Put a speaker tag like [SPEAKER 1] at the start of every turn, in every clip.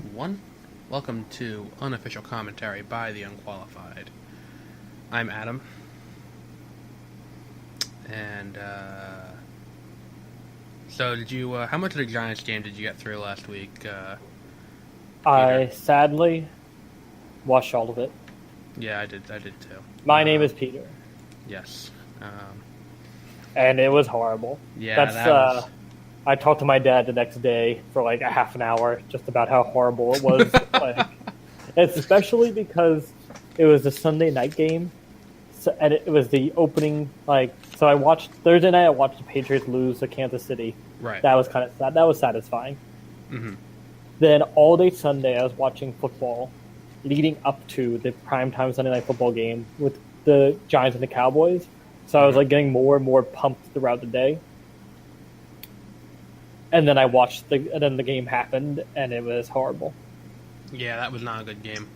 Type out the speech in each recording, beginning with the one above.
[SPEAKER 1] everyone. Welcome to Unofficial Commentary by the Unqualified. I'm Adam. And, so did you, how much of the Giants game did you get through last week,
[SPEAKER 2] I sadly watched all of it.
[SPEAKER 1] Yeah, I did too.
[SPEAKER 2] My name is Peter.
[SPEAKER 1] Yes.
[SPEAKER 2] And it was horrible.
[SPEAKER 1] Yeah,
[SPEAKER 2] I talked to my dad the next day for like a half an hour just about how horrible it was. Especially because it was a Sunday night game. And it was the opening, so I watched Thursday night. I watched the Patriots lose to Kansas City.
[SPEAKER 1] Right.
[SPEAKER 2] That was kind of sad. That was satisfying.
[SPEAKER 1] Mm-hmm.
[SPEAKER 2] Then all day Sunday, I was watching football, leading up to the primetime Sunday night football game with the Giants and the Cowboys. So I was getting more and more pumped throughout the day. And then and then the game happened, and it was horrible.
[SPEAKER 1] Yeah, that was not a good game.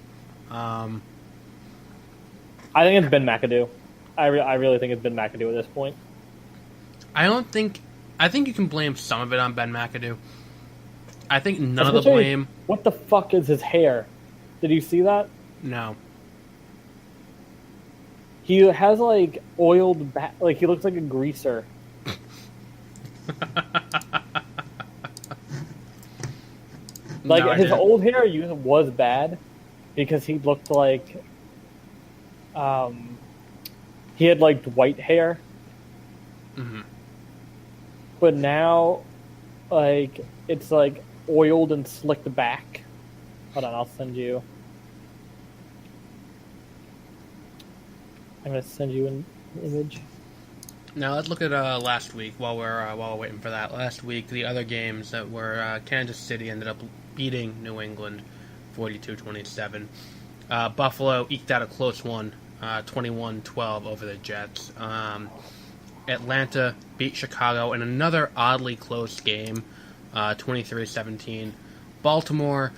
[SPEAKER 2] I think it's Ben McAdoo. I really think it's Ben McAdoo at this point.
[SPEAKER 1] I think you can blame some of it on Ben McAdoo. I think none of the blame...
[SPEAKER 2] What the fuck is his hair? Did you see that?
[SPEAKER 1] No.
[SPEAKER 2] He has, oiled back... he looks like a greaser. His old hair was bad because he looked like... he had, white hair.
[SPEAKER 1] Mm-hmm.
[SPEAKER 2] But now, it's, oiled and slicked back. Hold on, I'll send you... I'm going to send you an image.
[SPEAKER 1] Now let's look at last week while we're waiting for that. Last week, the other games that were Kansas City ended up beating New England 42-27. Buffalo eked out a close one, 21-12 over the Jets. Atlanta beat Chicago in another oddly close game, 23-17. Baltimore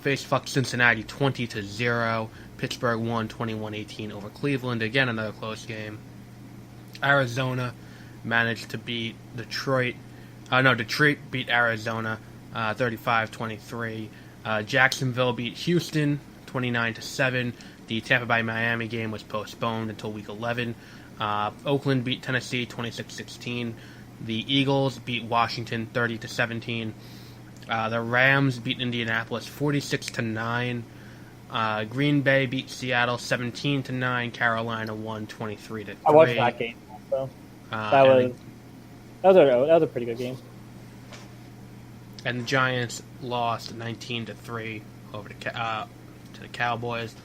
[SPEAKER 1] face-fucked Cincinnati 20-0. Pittsburgh won 21-18 over Cleveland. Again, another close game. Arizona managed to beat Detroit. Detroit beat Arizona 35-23. Jacksonville beat Houston 29-7. The Tampa Bay Miami game was postponed until week 11. Oakland beat Tennessee 26-16. The Eagles beat Washington 30-17. The Rams beat Indianapolis 46-9. Green Bay beat Seattle 17-9. Carolina won 23-3.
[SPEAKER 2] I watched that game also. That was a pretty good game.
[SPEAKER 1] And the Giants lost 19-3 over to the Cowboys.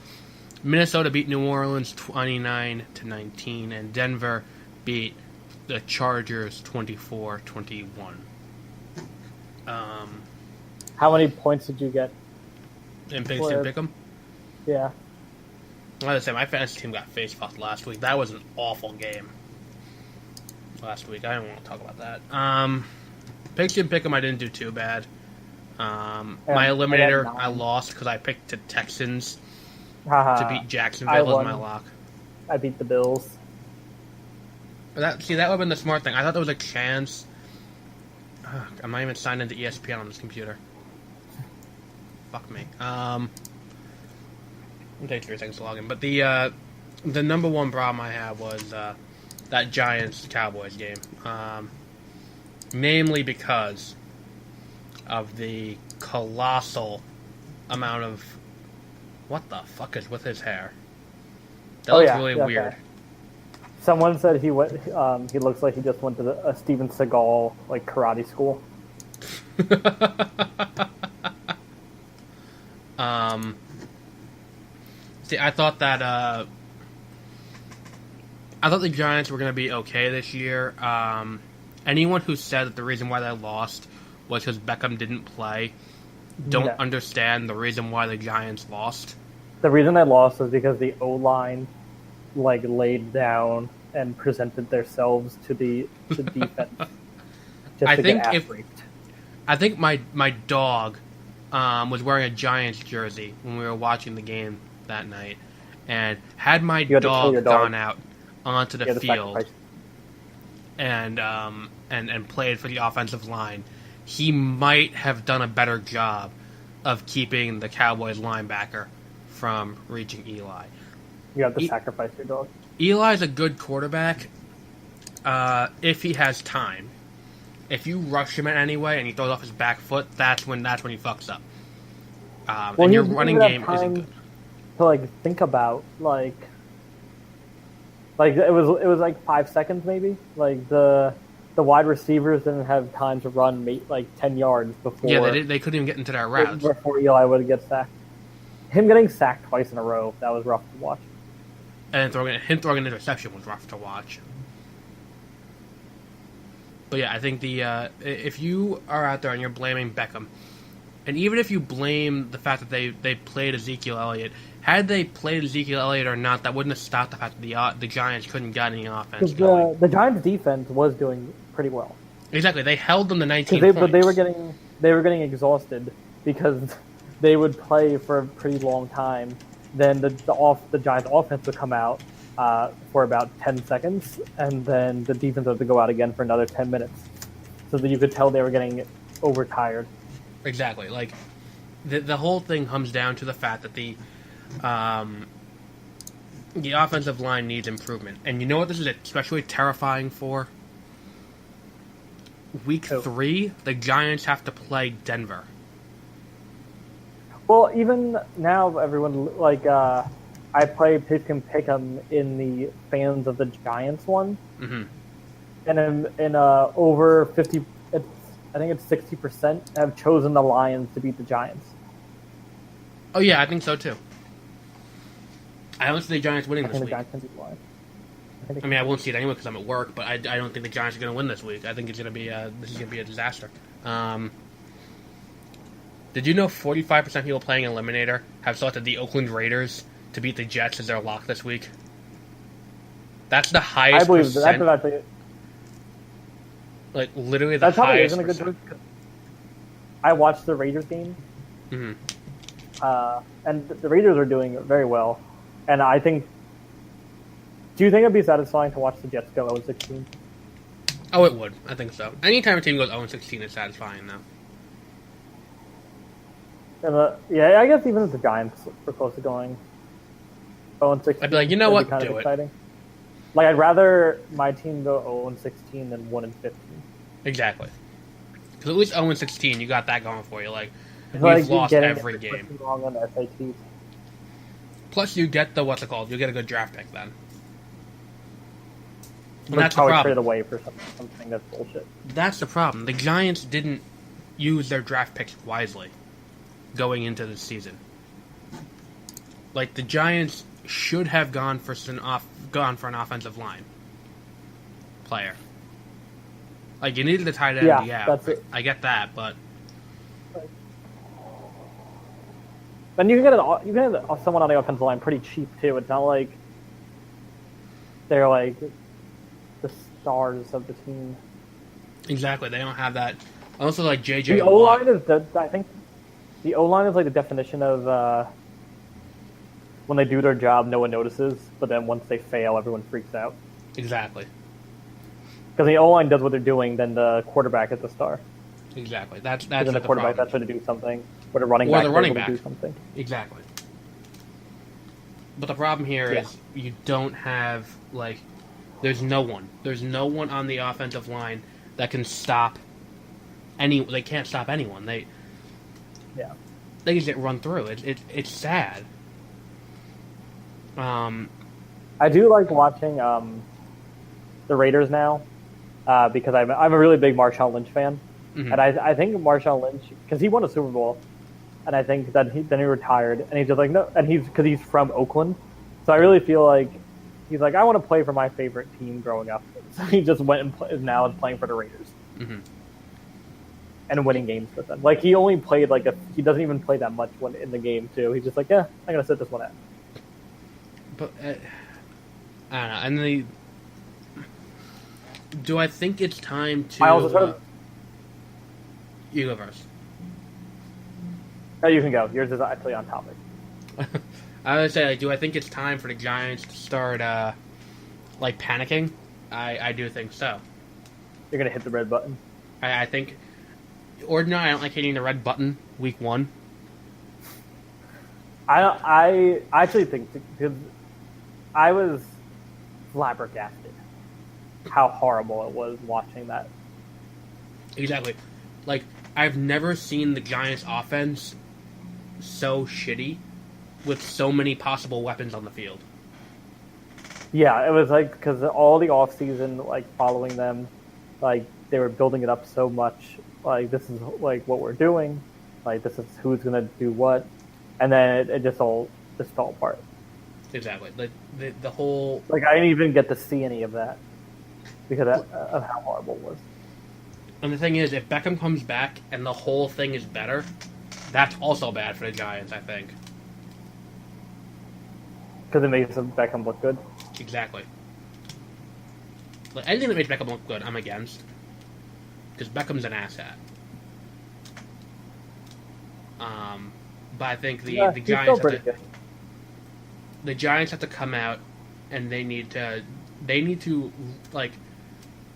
[SPEAKER 1] Minnesota beat New Orleans 29-19, and Denver beat the Chargers 24-21.
[SPEAKER 2] How many points did you get?
[SPEAKER 1] In Pick'em?
[SPEAKER 2] Yeah.
[SPEAKER 1] Like I said, my fantasy team got face-fucked last week. That was an awful game last week. I don't want to talk about that. Pick'em, I didn't do too bad. My eliminator, I lost because I picked the Texans to beat Jacksonville as my lock.
[SPEAKER 2] I beat the Bills.
[SPEAKER 1] That would have been the smart thing. I thought there was a chance. I'm not even signed into ESPN on this computer. Fuck me. It'll take 3 seconds to log in. But the number one problem I had was that Giants-Cowboys game. Namely because of the colossal amount of... What the fuck is with his hair? That looks really weird.
[SPEAKER 2] Okay. Someone said he looks like he just went to a Steven Seagal karate school.
[SPEAKER 1] See, I thought the Giants were going to be okay this year. Anyone who said that the reason why they lost was because Beckham didn't play don't understand the reason why the Giants lost.
[SPEAKER 2] The reason they lost was because the O-line laid down and presented themselves to the defense.
[SPEAKER 1] I think my dog was wearing a Giants jersey when we were watching the game that night, and had my dog gone out onto the field and played for the offensive line, he might have done a better job of keeping the Cowboys linebacker from reaching Eli.
[SPEAKER 2] You have to sacrifice your dog.
[SPEAKER 1] Eli's a good quarterback if he has time. If you rush him in anyway and he throws off his back foot, that's when he fucks up. And your running game isn't good.
[SPEAKER 2] To think about it was like 5 seconds maybe. Like the wide receivers didn't have time to run 10 yards before.
[SPEAKER 1] Yeah, they couldn't even get into their routes
[SPEAKER 2] before Eli would get sacked. Him getting sacked twice in a row, that was rough to watch.
[SPEAKER 1] And him throwing an interception was rough to watch. But yeah, I think if you are out there and you're blaming Beckham, and even if you blame the fact that they played Ezekiel Elliott, had they played Ezekiel Elliott or not, that wouldn't have stopped the fact that the Giants couldn't get any offense going.
[SPEAKER 2] The Giants' defense was doing pretty well.
[SPEAKER 1] Exactly, they held them to 19 points.
[SPEAKER 2] But they were getting exhausted because they would play for a pretty long time. Then the Giants' offense would come out for about 10 seconds, and then the defense had to go out again for another 10 minutes. So that you could tell they were getting overtired.
[SPEAKER 1] Exactly. Like, the whole thing comes down to the fact that the offensive line needs improvement. And you know what this is especially terrifying for? Week 3, the Giants have to play Denver.
[SPEAKER 2] Well, even now, everyone, I play Pick 'em in the Fans of the Giants one.
[SPEAKER 1] Mm-hmm.
[SPEAKER 2] And in over 50, I think it's 60% have chosen the Lions to beat the Giants.
[SPEAKER 1] Oh, yeah, I think so, too. I don't see the Giants winning this week.
[SPEAKER 2] The Giants can beat the Lions.
[SPEAKER 1] I mean, I won't see it anyway because I'm at work, but I don't think the Giants are going to win this week. I think this is going to be a disaster. Did you know 45% of people playing Eliminator have selected the Oakland Raiders to beat the Jets as their lock this week? That's the highest
[SPEAKER 2] I believe
[SPEAKER 1] percent.
[SPEAKER 2] That's
[SPEAKER 1] literally the highest
[SPEAKER 2] isn't a
[SPEAKER 1] percent.
[SPEAKER 2] good. I watched the Raiders game,
[SPEAKER 1] Mm-hmm.
[SPEAKER 2] and the Raiders are doing very well. And I think, do you think it'd be satisfying to watch the Jets go 0-16?
[SPEAKER 1] Oh, it would. I think so. Anytime a team goes 0-16, it's satisfying, though.
[SPEAKER 2] And yeah, I guess even if the Giants were close to going 0-16,
[SPEAKER 1] I'd be like, you know what,
[SPEAKER 2] kind
[SPEAKER 1] do
[SPEAKER 2] of
[SPEAKER 1] it.
[SPEAKER 2] exciting. Like, I'd rather my team go 0-16 than 1-15.
[SPEAKER 1] Exactly. Because at least 0-16, you got that going for you. Like,
[SPEAKER 2] It's
[SPEAKER 1] we've
[SPEAKER 2] like
[SPEAKER 1] lost
[SPEAKER 2] getting
[SPEAKER 1] every game.
[SPEAKER 2] wrong on the SATs.
[SPEAKER 1] Plus, you get what's it called? You get a good draft pick then. And
[SPEAKER 2] We'd
[SPEAKER 1] that's the
[SPEAKER 2] probably
[SPEAKER 1] problem.
[SPEAKER 2] trade away for something that's bullshit.
[SPEAKER 1] That's the problem. The Giants didn't use their draft picks wisely going into the season. Like, the Giants should have gone for an offensive line player. Like, you needed a tight end, yeah.
[SPEAKER 2] That's it.
[SPEAKER 1] I get that, but
[SPEAKER 2] And you can get someone on the offensive line pretty cheap too. It's not like they're like the stars of the team.
[SPEAKER 1] exactly, they don't have that. Also, like JJ.
[SPEAKER 2] The O line is I think the O line is like the definition of when they do their job, no one notices, but then once they fail, everyone freaks out.
[SPEAKER 1] Exactly.
[SPEAKER 2] Because the O line does what they're doing, then the quarterback is the star.
[SPEAKER 1] Exactly. That's
[SPEAKER 2] then the
[SPEAKER 1] the
[SPEAKER 2] quarterback
[SPEAKER 1] problem.
[SPEAKER 2] that's going to do something, or the running
[SPEAKER 1] Or
[SPEAKER 2] back
[SPEAKER 1] the running
[SPEAKER 2] is
[SPEAKER 1] back.
[SPEAKER 2] to do something.
[SPEAKER 1] Exactly. But the problem here is you don't have there's no one. There's no one on the offensive line that can stop They can't stop anyone. They just get run through. It's sad.
[SPEAKER 2] I do like watching the Raiders now because I'm a really big Marshawn Lynch fan,
[SPEAKER 1] Mhm.
[SPEAKER 2] and I think Marshawn Lynch, because he won a Super Bowl, and I think that then he retired, and he's just like no, and because he's from Oakland, so I really feel like he's like I want to play for my favorite team growing up, so he just went and is now playing for the Raiders.
[SPEAKER 1] Mhm.
[SPEAKER 2] And winning games with them. Like he only played he doesn't even play that much when in the game too. He's just like, yeah, I'm gonna sit this one out.
[SPEAKER 1] But I don't know. And do I think it's time to?
[SPEAKER 2] I also sort of,
[SPEAKER 1] you go first.
[SPEAKER 2] oh, you can go. Yours is actually on topic.
[SPEAKER 1] I would say, do I think it's time for the Giants to start panicking? I do think so.
[SPEAKER 2] You're gonna hit the red button.
[SPEAKER 1] I think ordinarily I don't like hitting the red button week 1,
[SPEAKER 2] I actually think because I was flabbergasted how horrible it was watching that.
[SPEAKER 1] Exactly. Like, I've never seen the Giants' offense so shitty with so many possible weapons on the field.
[SPEAKER 2] Yeah, it was like because all the off season, like following them, like they were building it up so much. Like this is like what we're doing, like this is who's gonna do what, and then it just fell apart.
[SPEAKER 1] Exactly. Like, the whole...
[SPEAKER 2] Like I didn't even get to see any of that because of how horrible it was.
[SPEAKER 1] And the thing is, if Beckham comes back and the whole thing is better, that's also bad for the Giants, I think.
[SPEAKER 2] Because it makes Beckham look good.
[SPEAKER 1] Exactly. Like, anything that makes Beckham look good, I'm against. Because Beckham's an asshat. But I think the
[SPEAKER 2] He's
[SPEAKER 1] Giants
[SPEAKER 2] still
[SPEAKER 1] have
[SPEAKER 2] pretty
[SPEAKER 1] to,
[SPEAKER 2] good.
[SPEAKER 1] the Giants have to come out and they need to like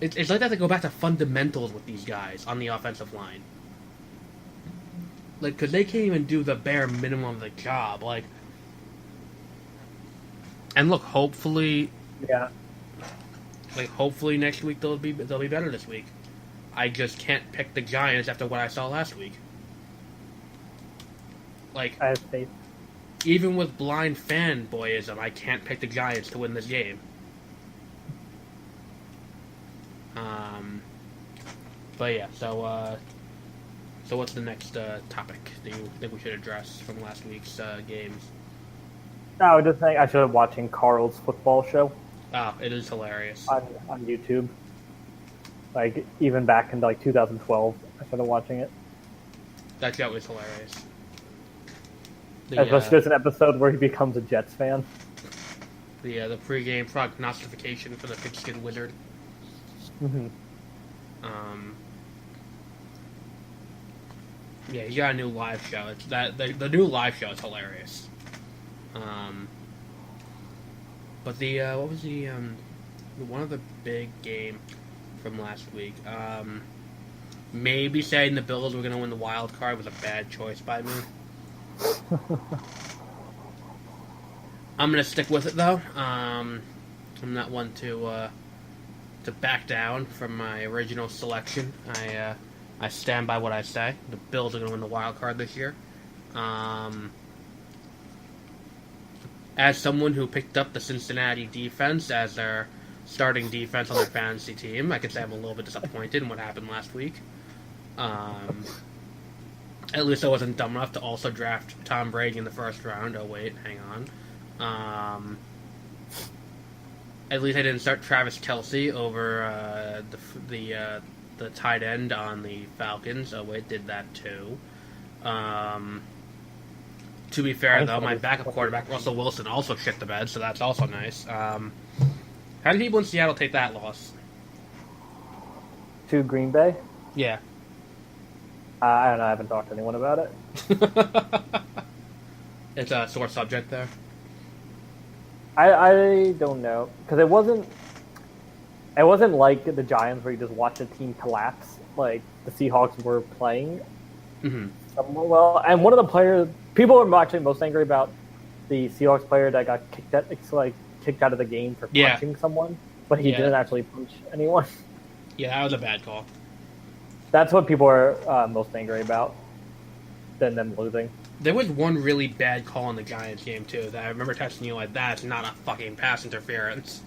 [SPEAKER 1] it's like they have to go back to fundamentals with these guys on the offensive line. Like, because they can't even do the bare minimum of the job. Like, and look, hopefully
[SPEAKER 2] Yeah.
[SPEAKER 1] hopefully next week they'll be better this week. I just can't pick the Giants after what I saw last week. Like,
[SPEAKER 2] I have faith.
[SPEAKER 1] even with blind fanboyism, I can't pick the Giants to win this game. But yeah, so what's the next topic that you think we should address from last week's games?
[SPEAKER 2] No, I was just saying I started watching Carl's football show
[SPEAKER 1] Oh, it is hilarious.
[SPEAKER 2] on YouTube. Like even back in like 2012, I started watching it.
[SPEAKER 1] That show is hilarious.
[SPEAKER 2] Especially there's an episode where he becomes a Jets fan.
[SPEAKER 1] The pregame prognostication for the pigskin wizard.
[SPEAKER 2] Mm-hmm.
[SPEAKER 1] Yeah, he got a new live show. It's the new live show is hilarious. But what was the one of the big game from last week? Maybe saying the Bills were going to win the wild card was a bad choice by me. I'm going to stick with it though. I'm not one to back down from my original selection. I stand by what I say. The Bills are going to win the wild card this year. As someone who picked up the Cincinnati defense as their starting defense on their fantasy team, I could say I'm a little bit disappointed in what happened last week. At least I wasn't dumb enough to also draft Tom Brady in the first round. Oh wait, hang on. At least I didn't start Travis Kelce over the tight end on the Falcons. Oh wait, did that too. To be fair though, my backup quarterback Russell Wilson also shit the bed, so that's also nice. How did people in Seattle take that loss?
[SPEAKER 2] To Green Bay?
[SPEAKER 1] Yeah.
[SPEAKER 2] I don't know. I haven't talked to anyone about it.
[SPEAKER 1] It's a sore subject there.
[SPEAKER 2] I don't know because it wasn't like the Giants where you just watch a team collapse. Like the Seahawks were playing somewhat well, and one of the players people were actually most angry about the Seahawks player that got kicked out of the game for punching someone, but he didn't actually punch anyone.
[SPEAKER 1] Yeah, that was a bad call.
[SPEAKER 2] That's what people are most angry about than them losing.
[SPEAKER 1] There was one really bad call in the Giants game too that I remember texting you like, that's not a fucking pass interference.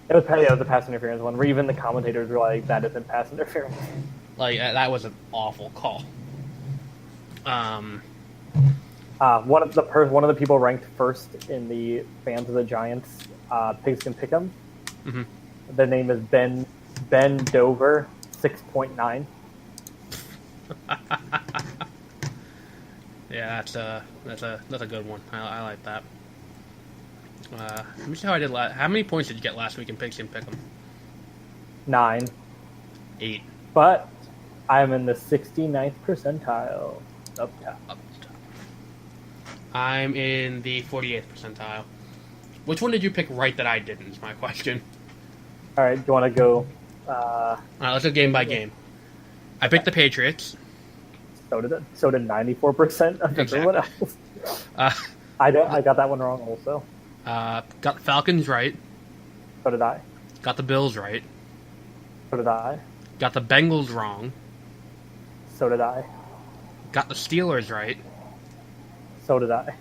[SPEAKER 2] It was the pass interference one where even the commentators were like, that isn't pass interference.
[SPEAKER 1] Like, that was an awful call.
[SPEAKER 2] One of the people ranked first in the fans of the Giants, Pigskin Pick'em.
[SPEAKER 1] Mm-hmm.
[SPEAKER 2] The name is Ben Dover 6.9.
[SPEAKER 1] Yeah, that's a good one. I like that. Let me see how I did how many points did you get last week in Pigskin Pick'em?
[SPEAKER 2] 9.
[SPEAKER 1] 8.
[SPEAKER 2] But I'm in the 69th percentile up top.
[SPEAKER 1] Up top. I'm in the 48th percentile. Which one did you pick right that I didn't, is my question.
[SPEAKER 2] All right, do you want to go?
[SPEAKER 1] All right, let's go game by game. I picked the Patriots.
[SPEAKER 2] So did 94% of everyone else. I got that one wrong also.
[SPEAKER 1] Got the Falcons right.
[SPEAKER 2] So did I.
[SPEAKER 1] Got the Bills right.
[SPEAKER 2] So did I.
[SPEAKER 1] Got the Bengals wrong.
[SPEAKER 2] So did I.
[SPEAKER 1] Got the Steelers right.
[SPEAKER 2] So did I.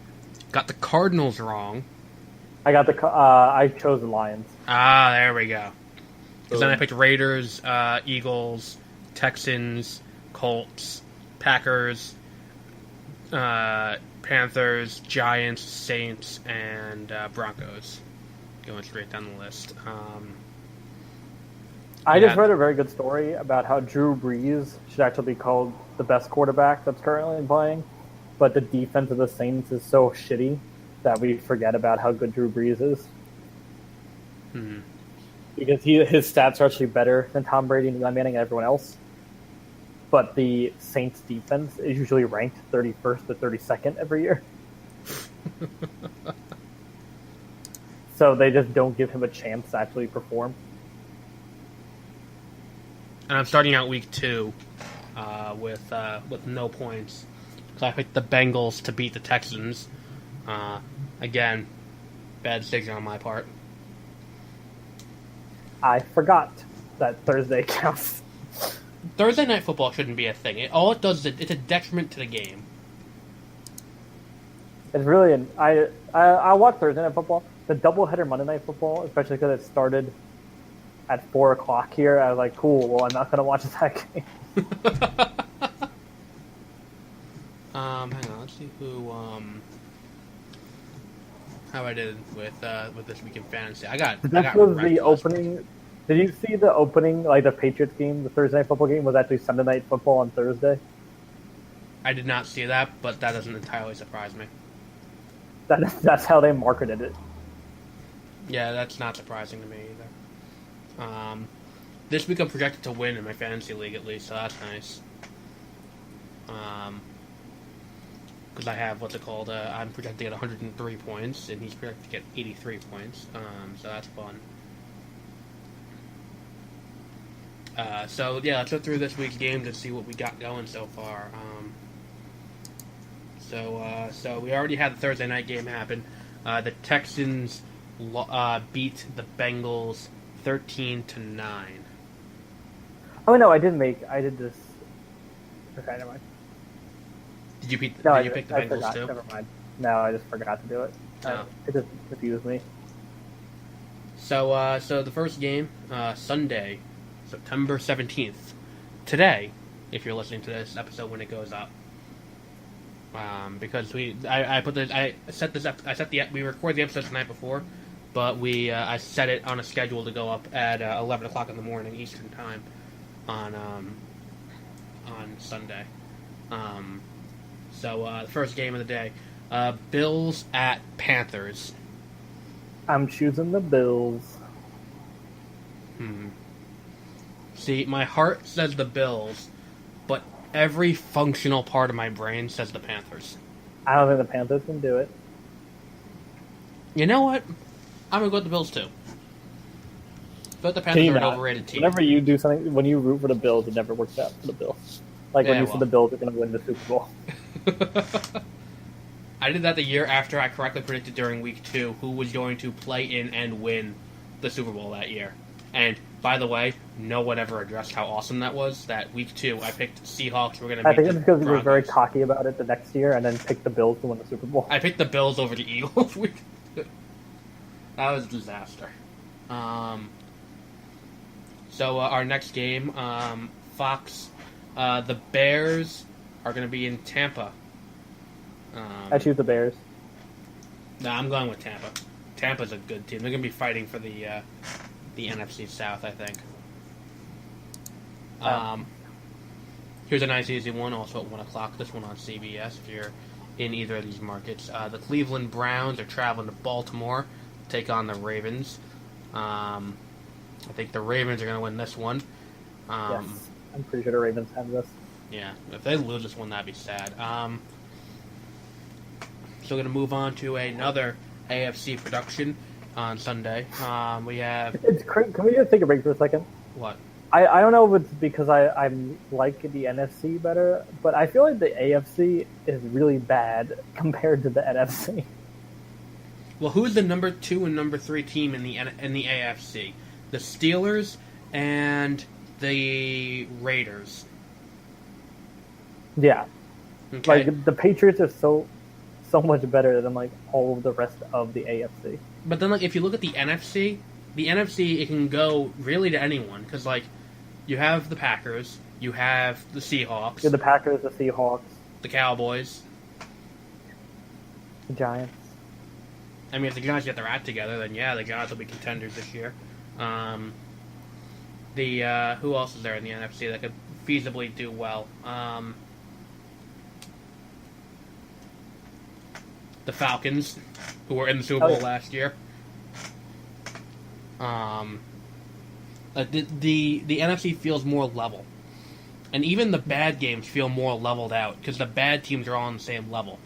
[SPEAKER 1] Got the Cardinals wrong.
[SPEAKER 2] I got the. I chose the Lions.
[SPEAKER 1] Ah, there we go. Because then I picked Raiders, Eagles, Texans, Colts, Packers, Panthers, Giants, Saints, and Broncos. Going straight down the list.
[SPEAKER 2] I
[SPEAKER 1] Yeah.
[SPEAKER 2] just read a very good story about how Drew Brees should actually be called the best quarterback that's currently playing, but the defense of the Saints is so shitty that we forget about how good Drew Brees is.
[SPEAKER 1] Hmm.
[SPEAKER 2] Because his stats are actually better than Tom Brady and Eli Manning and everyone else. But the Saints defense is usually ranked 31st to 32nd every year. So they just don't give him a chance to actually perform.
[SPEAKER 1] And I'm starting out week 2 with no points. So I picked the Bengals to beat the Texans. Again, bad decision on my part.
[SPEAKER 2] I forgot that Thursday counts.
[SPEAKER 1] Thursday night football shouldn't be a thing. All it does is it's a detriment to the game.
[SPEAKER 2] It's really I watch Thursday night football. The doubleheader Monday night football, especially because it started at 4:00 here. I was like, cool. Well, I'm not gonna watch that game.
[SPEAKER 1] Hang on, let's see how I did with this week in fantasy. I got
[SPEAKER 2] This
[SPEAKER 1] wrecked
[SPEAKER 2] was
[SPEAKER 1] last
[SPEAKER 2] the
[SPEAKER 1] week.
[SPEAKER 2] opening. Did you see the opening? Like the Patriots game, the Thursday night football game was actually Sunday night football on Thursday.
[SPEAKER 1] I did not see that, but that doesn't entirely surprise me.
[SPEAKER 2] That's how they marketed it.
[SPEAKER 1] Yeah, that's not surprising to me either. This week I'm projected to win in my fantasy league at least, so that's nice. Because I have what's it called? I'm projected to get 103 points, and he's projected to get 83 points. So that's fun. So yeah, let's go through this week's games and see what we got going so far. So we already had the Thursday night game happen. The Texans beat the Bengals 13-9.
[SPEAKER 2] Oh no, I did this. Okay, never mind.
[SPEAKER 1] Did you pick?
[SPEAKER 2] No,
[SPEAKER 1] Did you pick the
[SPEAKER 2] I
[SPEAKER 1] Bengals
[SPEAKER 2] forgot.
[SPEAKER 1] too?
[SPEAKER 2] Never mind. No, I just forgot to do it.
[SPEAKER 1] Oh.
[SPEAKER 2] It just confused me.
[SPEAKER 1] So the first game, Sunday, September 17th, today, if you're listening to this episode when it goes up, because we record the episode the night before, but I set it on a schedule to go up at 11 o'clock in the morning Eastern time on Sunday. The first game of the day, Bills at Panthers.
[SPEAKER 2] I'm choosing the Bills.
[SPEAKER 1] See, my heart says the Bills, but every functional part of my brain says the Panthers.
[SPEAKER 2] I don't think the Panthers can do it.
[SPEAKER 1] You know what? I'm going to go with the Bills, too. But the
[SPEAKER 2] Can
[SPEAKER 1] Panthers
[SPEAKER 2] you
[SPEAKER 1] are an
[SPEAKER 2] not?
[SPEAKER 1] overrated team.
[SPEAKER 2] Whenever you do something, when you root for the Bills, it never works out for the Bills. Like when
[SPEAKER 1] Yeah,
[SPEAKER 2] you
[SPEAKER 1] well.
[SPEAKER 2] said the Bills are going to win the Super Bowl.
[SPEAKER 1] I did that the year after I correctly predicted during week 2 who was going to play in and win the Super Bowl that year. And, by the way, no one ever addressed how awesome that was. That week 2, I picked Seahawks were going to beat
[SPEAKER 2] I think
[SPEAKER 1] the
[SPEAKER 2] it's because you were very
[SPEAKER 1] Broncos.
[SPEAKER 2] cocky about it the next year and then picked the Bills to win the Super Bowl.
[SPEAKER 1] I picked the Bills over the Eagles. That was a disaster. So our next game, Fox, the Bears are going to be in Tampa.
[SPEAKER 2] I choose the Bears.
[SPEAKER 1] No, I'm going with Tampa. Tampa's a good team. They're going to be fighting for the NFC South, I think. Here's a nice easy one, also at 1 o'clock. This one on CBS if you're in either of these markets. The Cleveland Browns are traveling to Baltimore to take on the Ravens. I think the Ravens are going to win this one.
[SPEAKER 2] Yes. I'm pretty sure the Ravens have this.
[SPEAKER 1] Yeah, if they lose this one, that'd be sad. So we're going to move on to another AFC production on Sunday. We have...
[SPEAKER 2] Can we just take a break for a second?
[SPEAKER 1] What?
[SPEAKER 2] I don't know if it's because I'm like the NFC better, but I feel like the AFC is really bad compared to the NFC.
[SPEAKER 1] Well, who's the number 2 and number 3 team in the AFC? The Steelers and the Raiders.
[SPEAKER 2] Yeah.
[SPEAKER 1] Okay.
[SPEAKER 2] Like, the Patriots are so much better than, like, all of the rest of the AFC.
[SPEAKER 1] But then, like, if you look at the NFC, it can go really to anyone. Because, like, you have the Packers, you have the Seahawks,
[SPEAKER 2] You're the Packers, the Seahawks,
[SPEAKER 1] the Cowboys.
[SPEAKER 2] the Giants.
[SPEAKER 1] I mean, if the Giants get their act together, then yeah, the Giants will be contenders this year. Who else is there in the NFC that could feasibly do well? The Falcons, who were in the Super Bowl last year. The NFC feels more level, and even the bad games feel more leveled out because the bad teams are all on the same level.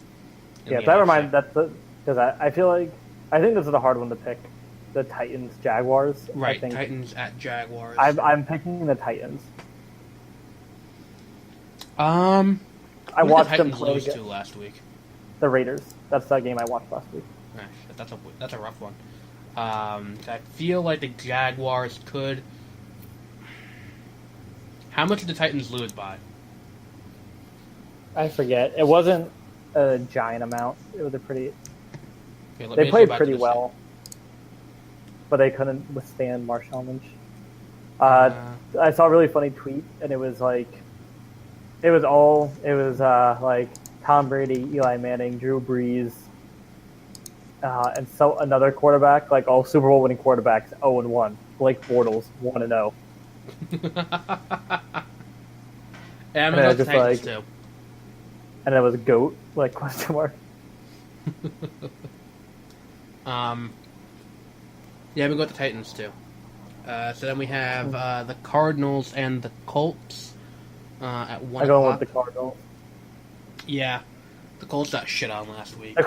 [SPEAKER 2] Yeah, that reminds because I feel like I think this is a hard one to pick. The Titans Jaguars.
[SPEAKER 1] Right,
[SPEAKER 2] I think
[SPEAKER 1] Titans at Jaguars.
[SPEAKER 2] I'm picking the Titans.
[SPEAKER 1] I
[SPEAKER 2] watched
[SPEAKER 1] the
[SPEAKER 2] them
[SPEAKER 1] Titans
[SPEAKER 2] play
[SPEAKER 1] lose to last week.
[SPEAKER 2] the Raiders. That's that game I watched last week.
[SPEAKER 1] Gosh, that's a rough one. I feel like the Jaguars could. How much did the Titans lose by?
[SPEAKER 2] I forget. It wasn't a giant amount. It was a pretty.
[SPEAKER 1] Okay,
[SPEAKER 2] They played pretty well, but they couldn't withstand Marshawn Lynch. I saw a really funny tweet, and it was like, like Tom Brady, Eli Manning, Drew Brees, and so another quarterback, like all Super Bowl winning quarterbacks, 0-1. Blake Bortles, 1-0.
[SPEAKER 1] Yeah, I'm
[SPEAKER 2] And
[SPEAKER 1] gonna
[SPEAKER 2] I
[SPEAKER 1] go with the
[SPEAKER 2] just,
[SPEAKER 1] Titans
[SPEAKER 2] like-
[SPEAKER 1] too.
[SPEAKER 2] And it was GOAT, like question mark.
[SPEAKER 1] Yeah, I'm gonna go with the Titans too. So then we have the Cardinals and the Colts at 1
[SPEAKER 2] I'm going
[SPEAKER 1] o'clock.
[SPEAKER 2] with the Cardinals.
[SPEAKER 1] Yeah, the Colts got shit on last week.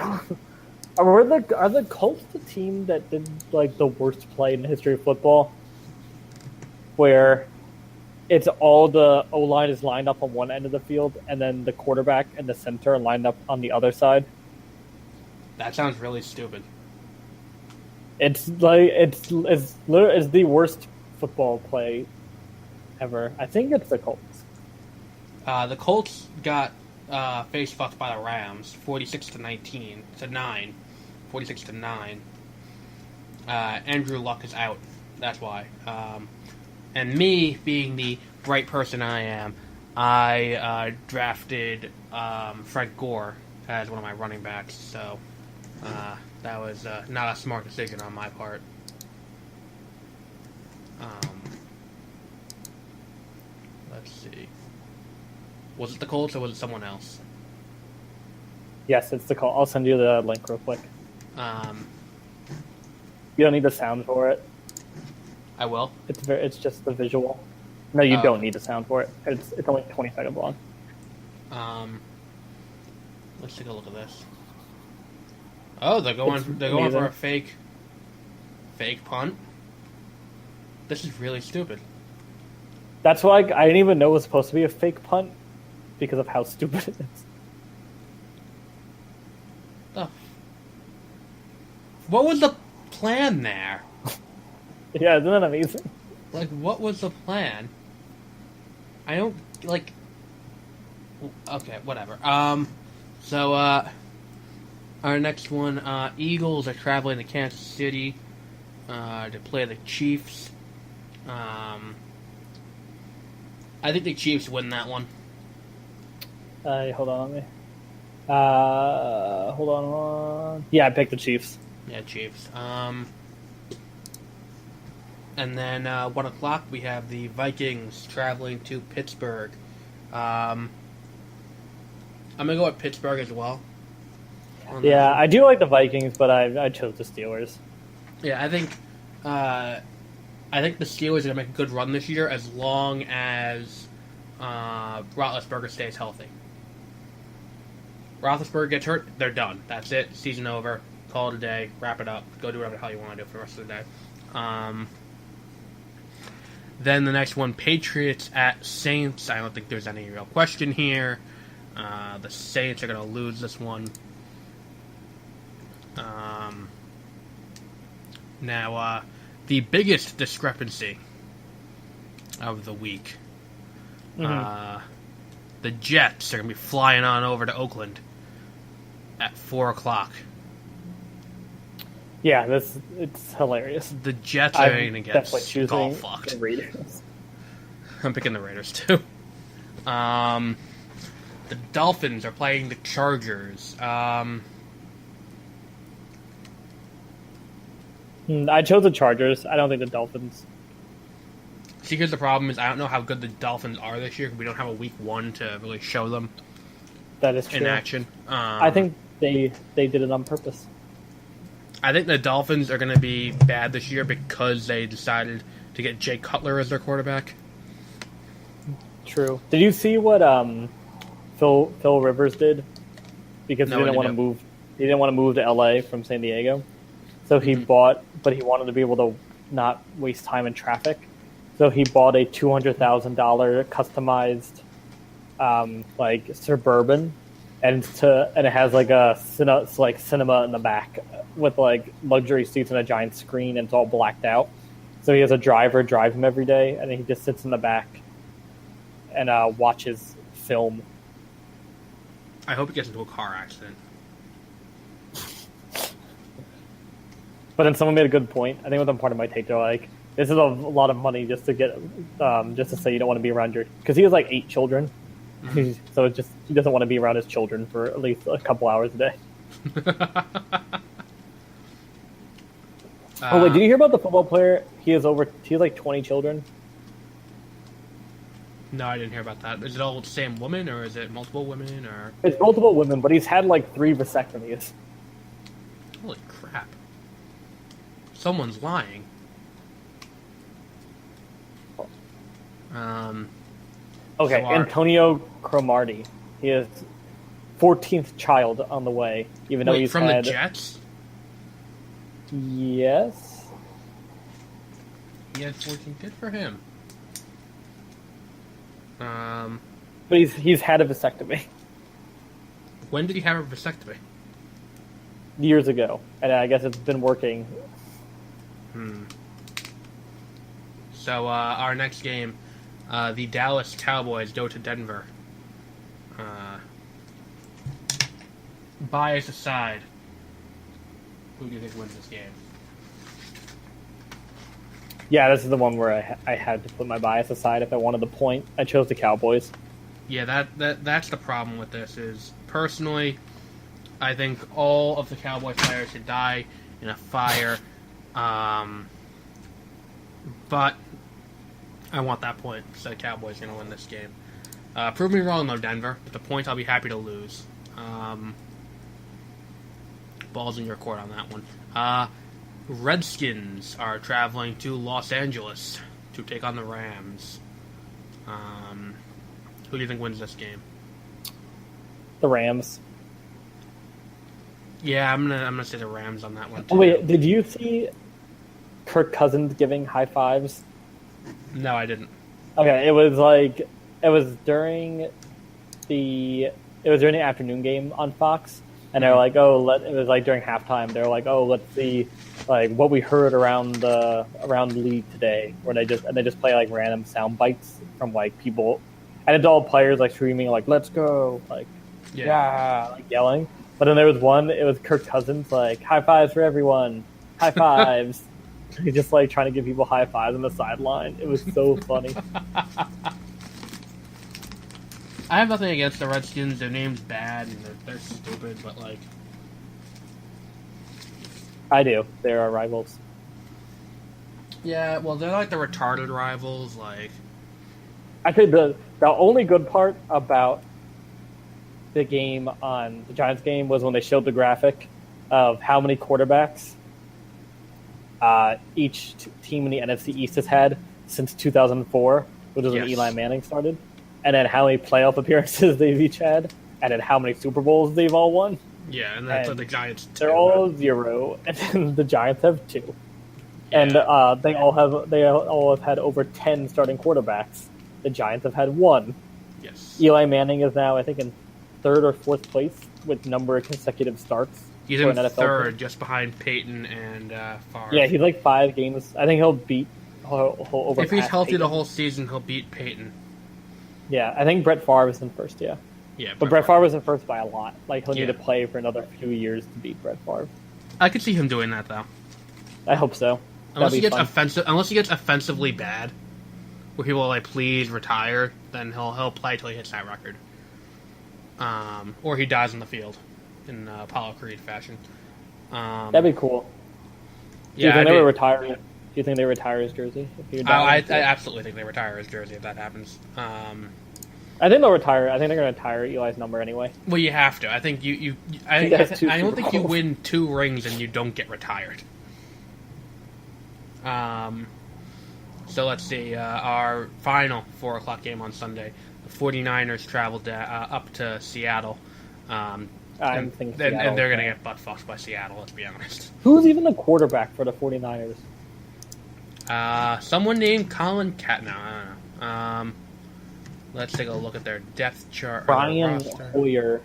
[SPEAKER 2] Are the Colts the team that did like the worst play in the history of football? Where it's all the O-line is lined up on one end of the field, and then the quarterback and the center are lined up on the other side.
[SPEAKER 1] That sounds really stupid.
[SPEAKER 2] It's like it's the worst football play ever. I think it's the Colts.
[SPEAKER 1] The Colts got face fucked by the Rams, 46-19 to 9, 46-9. Andrew Luck is out. That's why. And me, being the bright person I am, I drafted Frank Gore as one of my running backs. So that was not a smart decision on my part. Let's see. Was it the Colts or was it someone else?
[SPEAKER 2] Yes, it's the Colts. I'll send you the link real quick.
[SPEAKER 1] Um,
[SPEAKER 2] You don't need the sound for it.
[SPEAKER 1] I will.
[SPEAKER 2] It's just the visual. No, you
[SPEAKER 1] Oh.
[SPEAKER 2] don't need the sound for it. It's only 20 seconds long.
[SPEAKER 1] Let's take a look at this. Oh, they're going
[SPEAKER 2] It's
[SPEAKER 1] for
[SPEAKER 2] amazing.
[SPEAKER 1] a fake punt. This is really stupid.
[SPEAKER 2] That's why I didn't even know it was supposed to be a fake punt because of how stupid it is.
[SPEAKER 1] What was the plan there?
[SPEAKER 2] Yeah, isn't that amazing?
[SPEAKER 1] Like, what was the plan? I don't like. Okay, whatever. So our next one, Eagles are traveling to Kansas City to play the Chiefs. I think the Chiefs win that one.
[SPEAKER 2] Hold on me. Hold on. Yeah, I picked the Chiefs.
[SPEAKER 1] Yeah, Chiefs. And then 1 o'clock we have the Vikings traveling to Pittsburgh. I'm gonna go with Pittsburgh as well.
[SPEAKER 2] Yeah, I do like the Vikings, but I chose the Steelers.
[SPEAKER 1] Yeah, I think the Steelers are gonna make a good run this year as long as Roethlisberger stays healthy. Roethlisberger gets hurt, they're done. That's it. Season over. Call it a day. Wrap it up. Go do whatever the hell you want to do for the rest of the day. Then the next one, Patriots at Saints. I don't think there's any real question here. The Saints are going to lose this one. Now, the biggest discrepancy of the week. The Jets are going to be flying on over to Oakland at 4 o'clock.
[SPEAKER 2] Yeah, it's hilarious.
[SPEAKER 1] The Jets are going to get skull fucked.
[SPEAKER 2] The Raiders.
[SPEAKER 1] I'm picking the Raiders, too. The Dolphins are playing the Chargers.
[SPEAKER 2] I chose the Chargers. I don't think the Dolphins.
[SPEAKER 1] See, here's the problem: is I don't know how good the Dolphins are this year because we don't have a week 1 to really show them.
[SPEAKER 2] That is true.
[SPEAKER 1] In action.
[SPEAKER 2] I think they did it on purpose.
[SPEAKER 1] I think the Dolphins are going to be bad this year because they decided to get Jay Cutler as their quarterback.
[SPEAKER 2] True. Did you see what Phil Rivers did? Because he didn't want to move. He didn't want to move to LA from San Diego, so he bought. But he wanted to be able to not waste time in traffic, so he bought a $200,000 customized, like Suburban, and it has like a cinema in the back with like luxury seats and a giant screen, and it's all blacked out. So he has a driver drive him every day, and then he just sits in the back and watches film.
[SPEAKER 1] I hope he gets into a car accident.
[SPEAKER 2] But then someone made a good point. I think it was on part of my take. They're like, this is a lot of money just to get, just to say you don't want to be around because he has like 8 children. Mm-hmm. So it's just, he doesn't want to be around his children for at least a couple hours a day. Oh wait, did you hear about the football player? He has like 20 children.
[SPEAKER 1] No, I didn't hear about that. Is it all the same woman, or is it multiple women, or?
[SPEAKER 2] It's multiple women, but he's had like 3 vasectomies.
[SPEAKER 1] Holy crap! Someone's lying.
[SPEAKER 2] Okay, so Antonio Cromartie. He has 14th child on the way, even though he's
[SPEAKER 1] from the Jets.
[SPEAKER 2] Yes.
[SPEAKER 1] He had 14. Good for him.
[SPEAKER 2] But he's had a vasectomy.
[SPEAKER 1] When did he have a vasectomy?
[SPEAKER 2] Years ago, and I guess it's been working.
[SPEAKER 1] So our next game, the Dallas Cowboys go to Denver. Bias aside, who do you think wins this game?
[SPEAKER 2] Yeah, this is the one where I had to put my bias aside if I wanted the point. I chose the Cowboys.
[SPEAKER 1] Yeah, that's the problem with this is, personally, I think all of the Cowboys players should die in a fire. But I want that point, so the Cowboys are going to win this game. Prove me wrong, though, Denver. With the points, I'll be happy to lose. Ball's in your court on that one. Redskins are traveling to Los Angeles to take on the Rams. Who do you think wins this game?
[SPEAKER 2] The Rams.
[SPEAKER 1] Yeah, I'm gonna say the Rams on that one too.
[SPEAKER 2] Oh, wait, did you see Kirk Cousins giving high fives?
[SPEAKER 1] No, I didn't.
[SPEAKER 2] Okay, it was during the afternoon game on Fox, and they're like, it was like during halftime. They're like, let's see, like what we heard around the league today, where they just play like random sound bites from like people, and it's all players like screaming like "Let's go!" like yeah, like yelling. But then there was one. It was Kirk Cousins like high fives for everyone, high fives. He's just like trying to give people high fives on the sideline. It was so funny.
[SPEAKER 1] I have nothing against the Redskins. Their name's bad and they're stupid, but like,
[SPEAKER 2] I do. They're our rivals.
[SPEAKER 1] Yeah, well, they're like the retarded rivals. Like,
[SPEAKER 2] I think the only good part about the Giants game was when they showed the graphic of how many quarterbacks each team in the NFC East has had since 2004, which is when Eli Manning started, and then how many playoff appearances they've each had, and then how many Super Bowls they've all won.
[SPEAKER 1] Yeah, and that's what the Giants do.
[SPEAKER 2] They're all 0, and then the Giants have 2. Yeah. And they all have had over 10 starting quarterbacks. The Giants have had 1.
[SPEAKER 1] Yes.
[SPEAKER 2] Eli Manning is now, I think, in 3rd or 4th place with number of consecutive starts.
[SPEAKER 1] He's
[SPEAKER 2] for
[SPEAKER 1] in
[SPEAKER 2] an NFL
[SPEAKER 1] third,
[SPEAKER 2] team.
[SPEAKER 1] just behind Peyton and Favre.
[SPEAKER 2] Yeah, he's like 5 games. I think he'll beat. He'll overpass
[SPEAKER 1] If he's healthy
[SPEAKER 2] Peyton.
[SPEAKER 1] the whole season, he'll beat Peyton.
[SPEAKER 2] Yeah, I think Brett Favre was in first. Yeah,
[SPEAKER 1] Yeah,
[SPEAKER 2] but Brett Favre was in first by a lot. Like he'll need
[SPEAKER 1] Yeah.
[SPEAKER 2] to play for another few years to beat Brett Favre.
[SPEAKER 1] I could see him doing that though.
[SPEAKER 2] I hope so.
[SPEAKER 1] Unless he
[SPEAKER 2] That'd
[SPEAKER 1] gets
[SPEAKER 2] be fun.
[SPEAKER 1] Unless he gets offensively bad, where people are like, "Please retire," then he'll play till he hits that record. Or he dies in the field, in Apollo Creed fashion.
[SPEAKER 2] That'd be cool. Do you
[SPEAKER 1] Yeah,
[SPEAKER 2] think
[SPEAKER 1] I'd
[SPEAKER 2] they
[SPEAKER 1] be-
[SPEAKER 2] would retire? Do you think they retire his jersey? If he
[SPEAKER 1] I
[SPEAKER 2] died?
[SPEAKER 1] absolutely think they retire his jersey if that happens.
[SPEAKER 2] I think they'll retire. I think they're going to retire Eli's number anyway.
[SPEAKER 1] Well, you have to. I think I
[SPEAKER 2] He has 2
[SPEAKER 1] don't
[SPEAKER 2] Super
[SPEAKER 1] think you
[SPEAKER 2] Bowls.
[SPEAKER 1] win 2 rings and you don't get retired. So let's see. Our final 4:00 game on Sunday. The 49ers traveled up to Seattle.
[SPEAKER 2] I'm
[SPEAKER 1] And,
[SPEAKER 2] thinking
[SPEAKER 1] and
[SPEAKER 2] Seattle.
[SPEAKER 1] they're going to get butt fucked by Seattle, let's be honest.
[SPEAKER 2] Who's even the quarterback for the 49ers?
[SPEAKER 1] Someone named Colin Cat. No, I don't know. Let's take a look at their depth chart. or their
[SPEAKER 2] Brian
[SPEAKER 1] roster.
[SPEAKER 2] Hoyer,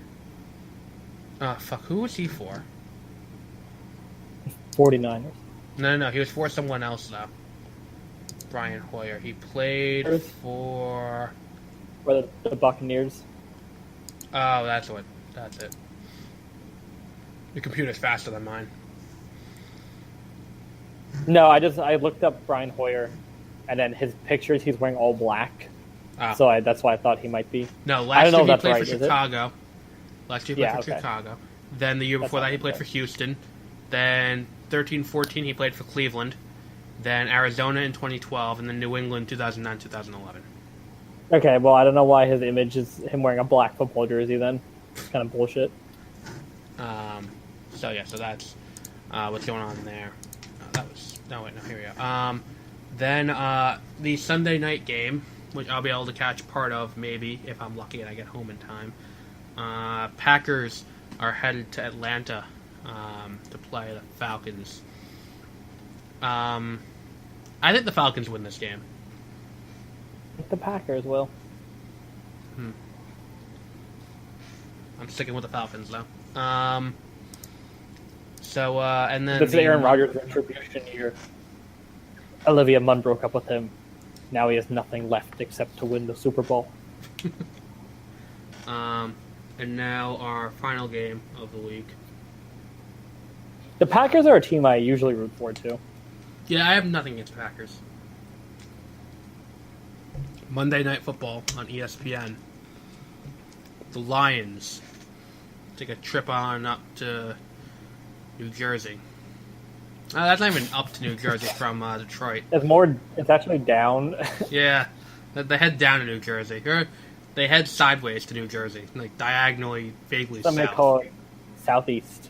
[SPEAKER 1] Fuck, who was he for?
[SPEAKER 2] 49ers.
[SPEAKER 1] No, he was for someone else, though. Brian Hoyer. He played
[SPEAKER 2] Earth.
[SPEAKER 1] for...
[SPEAKER 2] For the Buccaneers.
[SPEAKER 1] Oh, that's it. The computer's faster than mine.
[SPEAKER 2] No, I looked up Brian Hoyer, and then his pictures, he's wearing all black.
[SPEAKER 1] Ah.
[SPEAKER 2] So that's why I thought he might be.
[SPEAKER 1] No,
[SPEAKER 2] I
[SPEAKER 1] last
[SPEAKER 2] don't know
[SPEAKER 1] year
[SPEAKER 2] if
[SPEAKER 1] he
[SPEAKER 2] that's
[SPEAKER 1] played
[SPEAKER 2] right,
[SPEAKER 1] for
[SPEAKER 2] is it?
[SPEAKER 1] Chicago. Last year he played
[SPEAKER 2] Yeah,
[SPEAKER 1] for
[SPEAKER 2] okay.
[SPEAKER 1] Chicago. Then the year before that he played
[SPEAKER 2] okay.
[SPEAKER 1] for Houston. Then 13-14 he played for Cleveland. Then Arizona in 2012, and then New England 2009-2011.
[SPEAKER 2] Okay, well, I don't know why his image is him wearing a black football jersey then. It's kind of bullshit.
[SPEAKER 1] So that's what's going on there. Here we go. Then the Sunday night game, which I'll be able to catch part of maybe if I'm lucky and I get home in time. Packers are headed to Atlanta to play the Falcons. I think the Falcons win this game.
[SPEAKER 2] I think the Packers will.
[SPEAKER 1] I'm sticking with the Falcons though. And then
[SPEAKER 2] This is Aaron Rodgers' retribution year. Olivia Munn broke up with him. Now he has nothing left except to win the Super Bowl.
[SPEAKER 1] And now our final game of the week.
[SPEAKER 2] The Packers are a team I usually root for, too.
[SPEAKER 1] Yeah, I have nothing against the Packers. Monday Night Football on ESPN. The Lions take a trip on up to New Jersey. That's not even up to New Jersey from Detroit.
[SPEAKER 2] It's actually down.
[SPEAKER 1] Yeah, they head down to New Jersey. Or they head sideways to New Jersey, like diagonally, vaguely
[SPEAKER 2] Some may
[SPEAKER 1] south.
[SPEAKER 2] call it Southeast.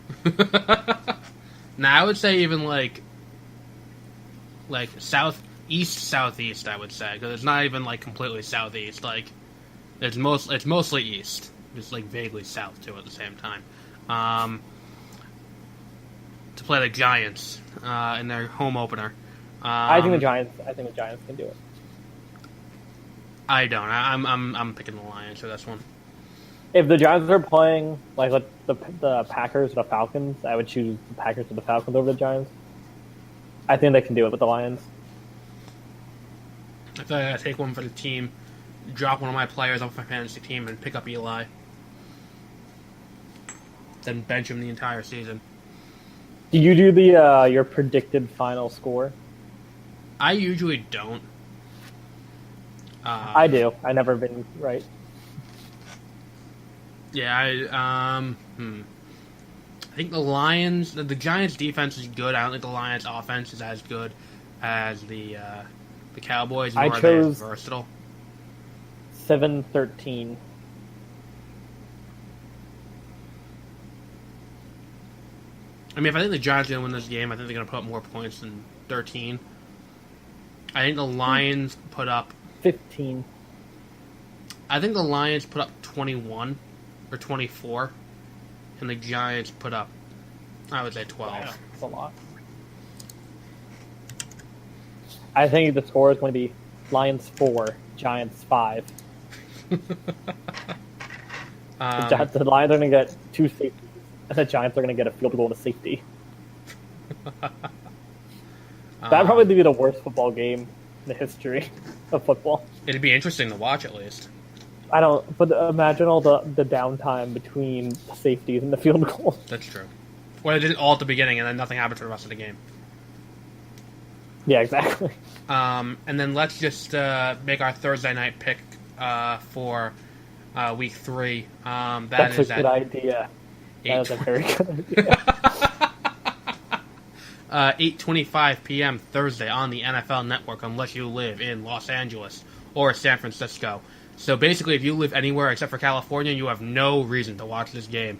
[SPEAKER 1] Now I would say even like southeast. I would say because it's not even like completely southeast. Like it's mostly east, just like vaguely south too at the same time. To play the Giants in their home opener.
[SPEAKER 2] I think the Giants can do it.
[SPEAKER 1] I don't. I'm picking the Lions for this one.
[SPEAKER 2] If the Giants are playing like the Packers or the Falcons, I would choose the Packers or the Falcons over the Giants. I think they can do it with the Lions.
[SPEAKER 1] I feel like I gotta take one for the team, drop one of my players off my fantasy team, and pick up Eli. Then bench him the entire season.
[SPEAKER 2] Do you do the your predicted final score?
[SPEAKER 1] I usually don't.
[SPEAKER 2] I do. I never been right.
[SPEAKER 1] Yeah, I think the Lions, the Giants' defense is good. I don't think the Lions' offense is as good as the Cowboys. Nor
[SPEAKER 2] I
[SPEAKER 1] are they
[SPEAKER 2] chose-
[SPEAKER 1] as versatile.
[SPEAKER 2] 7-13.
[SPEAKER 1] I mean, if I think the Giants are going to win this game, I think they're going to put up more points than 13. I think the Lions put up
[SPEAKER 2] 15.
[SPEAKER 1] I think the Lions put up 21 or 24, and the Giants put up, I would say, 12.
[SPEAKER 2] That's a lot. I think the score is going to be Lions 4, Giants 5. The Lions are going to get 2 safeties, and the Giants are going to get a field goal to safety. That'd probably be the worst football game in the history of football.
[SPEAKER 1] It'd be interesting to watch, at least.
[SPEAKER 2] But imagine all the downtime between the safeties and the field goal.
[SPEAKER 1] That's true. Well, they did it all at the beginning, and then nothing happened for the rest of the game.
[SPEAKER 2] Yeah, exactly.
[SPEAKER 1] And then let's just make our Thursday night pick for week 3.
[SPEAKER 2] That's a good idea. That is a very good idea.
[SPEAKER 1] 8:25 p.m. Thursday on the NFL Network, unless you live in Los Angeles or San Francisco. So basically, if you live anywhere except for California, you have no reason to watch this game,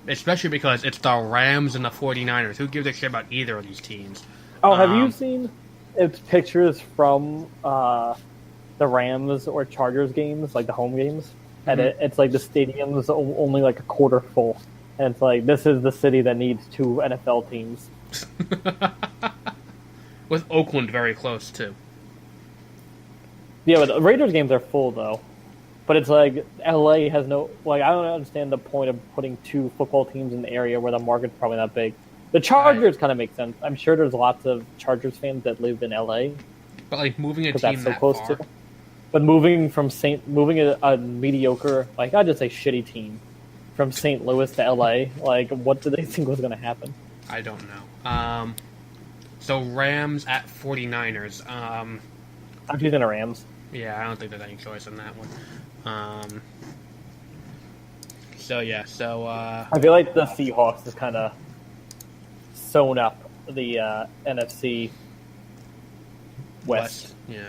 [SPEAKER 1] especially because it's the Rams and the 49ers. Who gives a shit about either of these teams?
[SPEAKER 2] Oh, have you seen pictures from the Rams or Chargers games, like the home games? And it's like the stadium's only like a quarter full. And it's like, this is the city that needs 2 NFL teams.
[SPEAKER 1] With Oakland very close, too.
[SPEAKER 2] Yeah, but the Raiders games are full, though. But it's like, LA has no... Like, I don't understand the point of putting 2 football teams in the area where the market's probably not big. The Chargers kind of make sense. I'm sure there's lots of Chargers fans that live in LA.
[SPEAKER 1] But, like, moving a team
[SPEAKER 2] that's so
[SPEAKER 1] that
[SPEAKER 2] close
[SPEAKER 1] far...
[SPEAKER 2] to. But moving a mediocre... Like, I'd just say shitty team from St. Louis to LA, like, what did they think was going to happen?
[SPEAKER 1] I don't know. So Rams at 49ers.
[SPEAKER 2] I'm choosing the Rams.
[SPEAKER 1] Yeah, I don't think there's any choice in that one. So
[SPEAKER 2] I feel like the Seahawks is kind of sewn up the NFC West.
[SPEAKER 1] Yeah.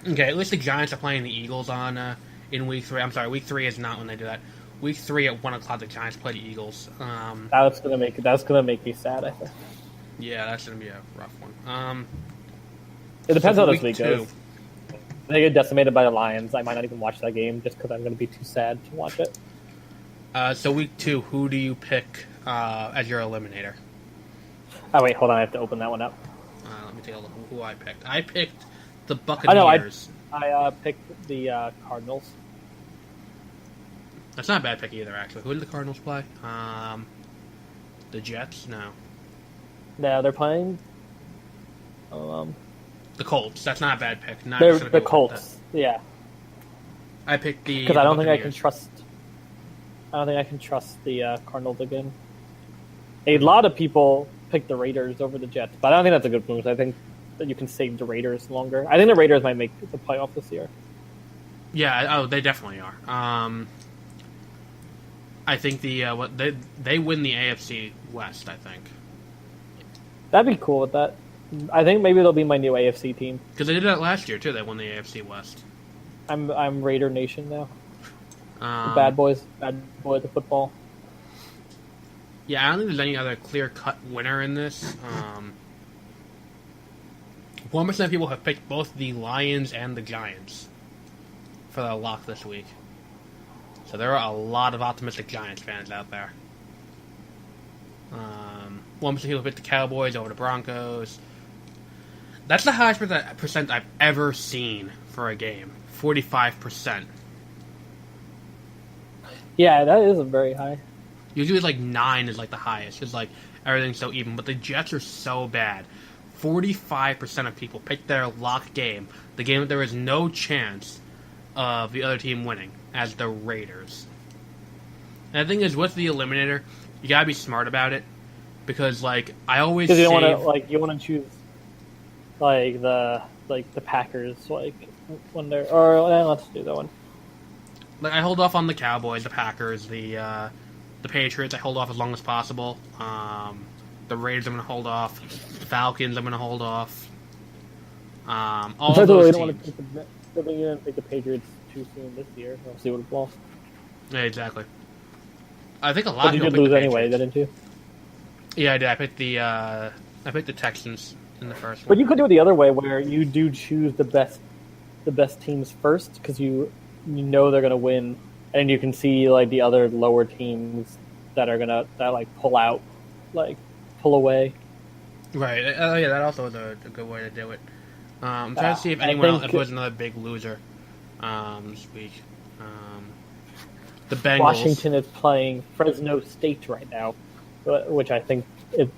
[SPEAKER 1] Okay, at least the Giants are playing the Eagles on in week 3. I'm sorry, week 3 is not when they do that. Week 3 at 1:00, the Giants play the Eagles.
[SPEAKER 2] That's gonna make me sad, I think.
[SPEAKER 1] Yeah, that's gonna be a rough one.
[SPEAKER 2] It depends
[SPEAKER 1] so
[SPEAKER 2] how this
[SPEAKER 1] week
[SPEAKER 2] week goes. If they get decimated by the Lions, I might not even watch that game just because I'm gonna be too sad to watch it.
[SPEAKER 1] So week 2, who do you pick as your eliminator?
[SPEAKER 2] Oh wait, hold on, I have to open that one up.
[SPEAKER 1] Let me take a look at who I picked. I picked the Buccaneers.
[SPEAKER 2] I picked the Cardinals.
[SPEAKER 1] That's not a bad pick either, actually. Who did the Cardinals play? The Jets? No.
[SPEAKER 2] No, they're playing.
[SPEAKER 1] The Colts. That's not a bad pick.
[SPEAKER 2] They're the Colts. Yeah.
[SPEAKER 1] I picked the
[SPEAKER 2] because I don't think I can
[SPEAKER 1] Buccaneers.
[SPEAKER 2] trust. I don't think I can trust the Cardinals again. A lot of people picked the Raiders over the Jets, but I don't think that's a good move. I think that you can save the Raiders longer. I think the Raiders might make the playoff this year.
[SPEAKER 1] Yeah. Oh, they definitely are. I think they win the AFC West. I think
[SPEAKER 2] That'd be cool with that. I think maybe they'll be my new AFC team.
[SPEAKER 1] because they did that last year too. They won the AFC West.
[SPEAKER 2] I'm Raider Nation now. Bad boys of football.
[SPEAKER 1] Yeah, I don't think there's any other clear-cut winner in this. 1% of people have picked both the Lions and the Giants for the lock this week. So there are a lot of optimistic Giants fans out there. 1% of people picked the Cowboys over the Broncos. That's the highest percent I've ever seen for a game. 45%.
[SPEAKER 2] Yeah, that is a very high.
[SPEAKER 1] Usually like 9 is like the highest. It's like everything's so even. But the Jets are so bad. 45% of people picked their lock game, the game that there is no chance of the other team winning, as the Raiders. And the thing is, with the Eliminator, you gotta be smart about it. Because, like, I always
[SPEAKER 2] Because you
[SPEAKER 1] save...
[SPEAKER 2] don't want to, you want to choose, the Packers, when they're, or let's do that one.
[SPEAKER 1] Like, I hold off on the Cowboys, the Packers, the Patriots. I hold off as long as possible. The Raiders, I'm going to hold off. The Falcons, I'm going to hold off. All of those teams.
[SPEAKER 2] You didn't pick the Patriots too soon this year. We'll see what it's lost.
[SPEAKER 1] Yeah, exactly. I think a lot
[SPEAKER 2] But
[SPEAKER 1] of
[SPEAKER 2] you
[SPEAKER 1] people
[SPEAKER 2] did
[SPEAKER 1] picked
[SPEAKER 2] lose
[SPEAKER 1] the
[SPEAKER 2] anyway,
[SPEAKER 1] Patriots.
[SPEAKER 2] didn't you?
[SPEAKER 1] Yeah, I did. I picked the Texans in the first one.
[SPEAKER 2] But you could do it the other way, where you do choose the best teams first, because you know they're gonna win, and you can see the other lower teams that are gonna pull out, pull away.
[SPEAKER 1] Right. Oh, yeah, that also is a good way to do it. I'm trying to see if anyone else, if it was another big loser this week. The Bengals.
[SPEAKER 2] Washington is playing Fresno State right now, which I think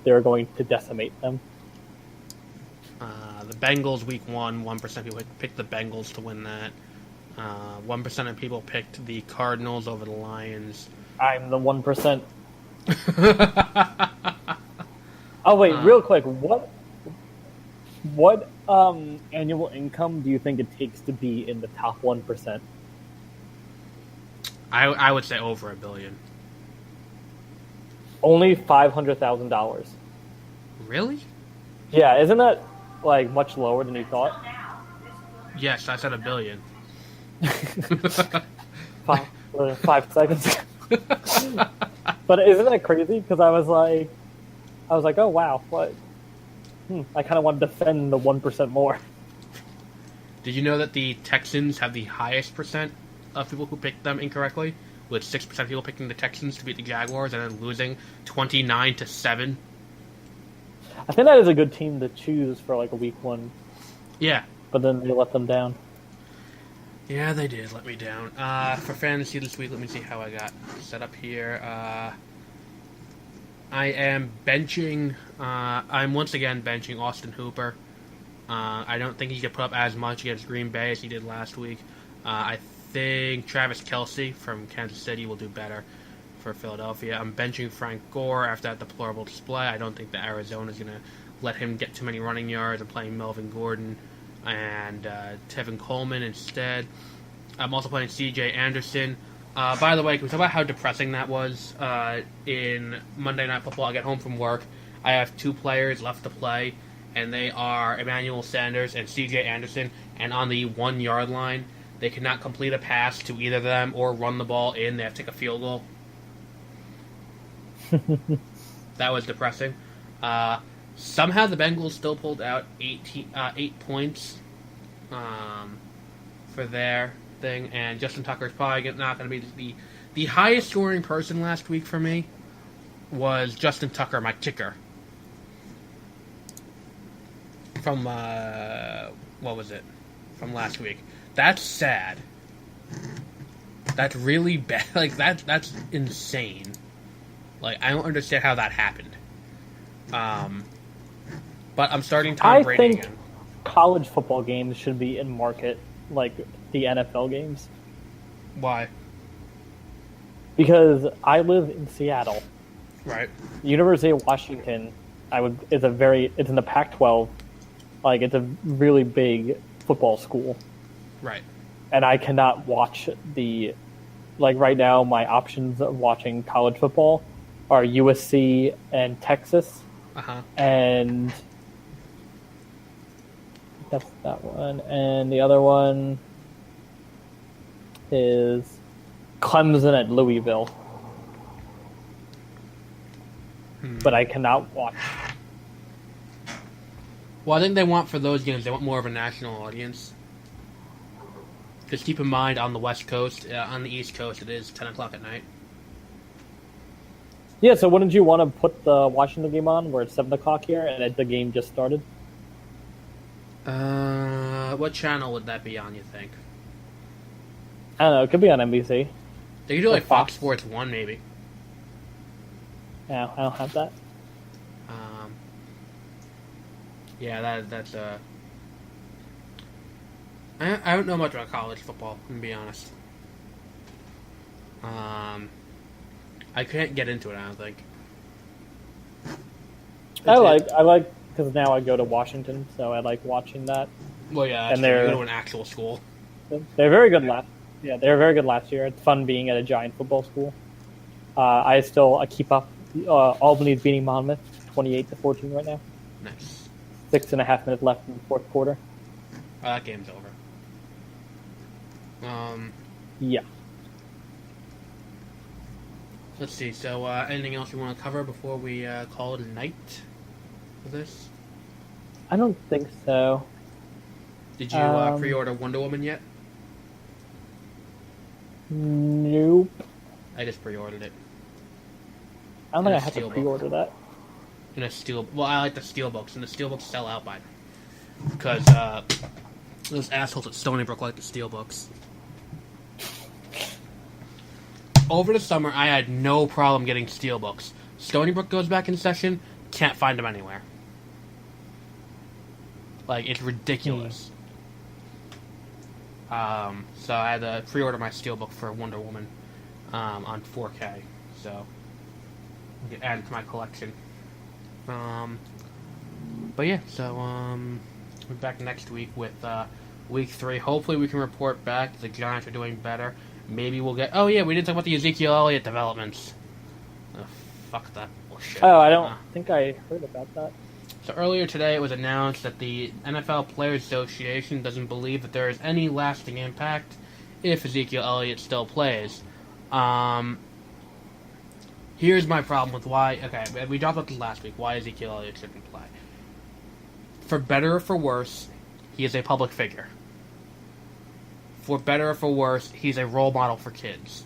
[SPEAKER 2] they're going to decimate them.
[SPEAKER 1] The Bengals week 1% of people picked the Bengals to win that. 1% of people picked the Cardinals over the Lions.
[SPEAKER 2] I'm the 1%. Oh wait, real quick, what annual income do you think it takes to be in the top 1%?
[SPEAKER 1] I would say over $1 billion.
[SPEAKER 2] Only $500,000.
[SPEAKER 1] Really?
[SPEAKER 2] Yeah, isn't that like much lower than you thought?
[SPEAKER 1] Yes, I said $1 billion.
[SPEAKER 2] 5 seconds. But isn't that crazy? Because I was like, oh wow, what? I kind of want to defend the 1% more.
[SPEAKER 1] Did you know that the Texans have the highest percent of people who picked them incorrectly, with 6% of people picking the Texans to beat the Jaguars and then losing 29-7?
[SPEAKER 2] I think that is a good team to choose for like a week 1.
[SPEAKER 1] Yeah.
[SPEAKER 2] But then they let them down.
[SPEAKER 1] Yeah, they did let me down. For fantasy this week, let me see how I got set up here. I am benching. I'm once again benching Austin Hooper. I don't think he could put up as much against Green Bay as he did last week. I think Travis Kelce from Kansas City will do better for Philadelphia. I'm benching Frank Gore after that deplorable display. I don't think that Arizona is going to let him get too many running yards. I'm playing Melvin Gordon and Tevin Coleman instead. I'm also playing C.J. Anderson. By the way, can we talk about how depressing that was in Monday Night Football? I get home from work. I have 2 players left to play, and they are Emmanuel Sanders and C.J. Anderson. And on the 1-yard line, they cannot complete a pass to either of them or run the ball in. They have to take a field goal. That was depressing. Somehow the Bengals still pulled out 8 points for their thing, and Justin Tucker's probably not going to be the highest scoring person last week for me was Justin Tucker, my kicker. From what was it? From last week. That's sad. That's really bad. Like that's insane. Like I don't understand how that happened. But I'm starting Tom Brady
[SPEAKER 2] I think
[SPEAKER 1] again.
[SPEAKER 2] college football games should be in market like the NFL games.
[SPEAKER 1] Why?
[SPEAKER 2] Because I live in Seattle.
[SPEAKER 1] Right.
[SPEAKER 2] The University of Washington, it's in the Pac-12. Like it's a really big football school.
[SPEAKER 1] Right.
[SPEAKER 2] And I cannot watch right now my options of watching college football are USC and Texas.
[SPEAKER 1] Uh-huh.
[SPEAKER 2] And that's that one. And the other one is Clemson at Louisville. But I cannot watch.
[SPEAKER 1] Well, I think they want for those games, they want more of a national audience. Because keep in mind, on the West Coast, on the East Coast, it is 10 o'clock at night.
[SPEAKER 2] Yeah, so wouldn't you want to put the Washington game on where it's 7 o'clock here and the game just started?
[SPEAKER 1] What channel would that be on, you think?
[SPEAKER 2] I don't know. It could be on NBC.
[SPEAKER 1] They could do like Fox Sports 1, maybe.
[SPEAKER 2] No, I don't have that.
[SPEAKER 1] Yeah, that's I don't know much about college football, to be honest. I can't get into it, I don't think.
[SPEAKER 2] I like because now I go to Washington, so I like watching that.
[SPEAKER 1] Well, yeah,
[SPEAKER 2] and
[SPEAKER 1] you go to an actual school.
[SPEAKER 2] They're very good they were very good last year. It's fun being at a giant football school. I keep up. Albany's beating Monmouth 28-14 right now.
[SPEAKER 1] Nice.
[SPEAKER 2] 6.5 minutes left in the fourth quarter.
[SPEAKER 1] Oh, that game's over.
[SPEAKER 2] Yeah.
[SPEAKER 1] Let's see. So, anything else you want to cover before we call it a night for this?
[SPEAKER 2] I don't think so.
[SPEAKER 1] Did you pre-order Wonder Woman yet?
[SPEAKER 2] Nope.
[SPEAKER 1] I just pre-ordered it.
[SPEAKER 2] I don't think I have to pre-order that.
[SPEAKER 1] In a steel. Well, I like the steelbooks, and the steelbooks sell out by. Because those assholes at Stony Brook like the steelbooks. over the summer, I had no problem getting Steelbooks. Stony Brook goes back in session, can't find them anywhere. Like, it's ridiculous. So I had to pre-order my Steelbook for Wonder Woman on 4K, so get added to my collection. But yeah, so we're back next week with week 3. Hopefully we can report back the Giants are doing better. Maybe we'll get... Oh yeah, we didn't talk about the Ezekiel Elliott developments. Oh, fuck that bullshit.
[SPEAKER 2] Oh, I don't think I heard about that.
[SPEAKER 1] So earlier today it was announced that the NFL Players Association doesn't believe that there is any lasting impact if Ezekiel Elliott still plays. Here's my problem with why... Okay, we talked about this last week, why Ezekiel Elliott shouldn't play. For better or for worse, he is a public figure. For better or for worse, he's a role model for kids.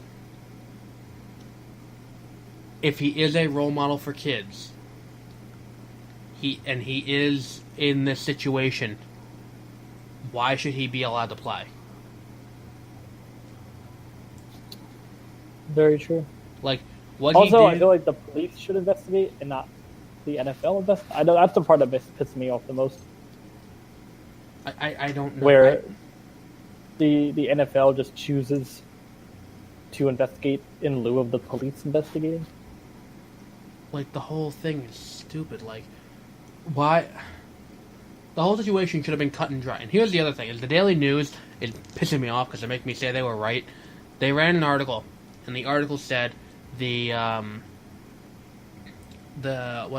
[SPEAKER 1] If he is a role model for kids, he is in this situation, why should he be allowed to play?
[SPEAKER 2] Very true.
[SPEAKER 1] Like, what
[SPEAKER 2] also,
[SPEAKER 1] he
[SPEAKER 2] I
[SPEAKER 1] did...
[SPEAKER 2] feel like the police should investigate and not the NFL investigate. I know that's the part that pisses me off the most.
[SPEAKER 1] I don't know.
[SPEAKER 2] Where the NFL just chooses to investigate in lieu of the police investigating.
[SPEAKER 1] Like, the whole thing is stupid. Like, why... The whole situation should have been cut and dry. And here's the other thing. Is the Daily News is pissing me off because they make me say they were right. They ran an article, and the article said what's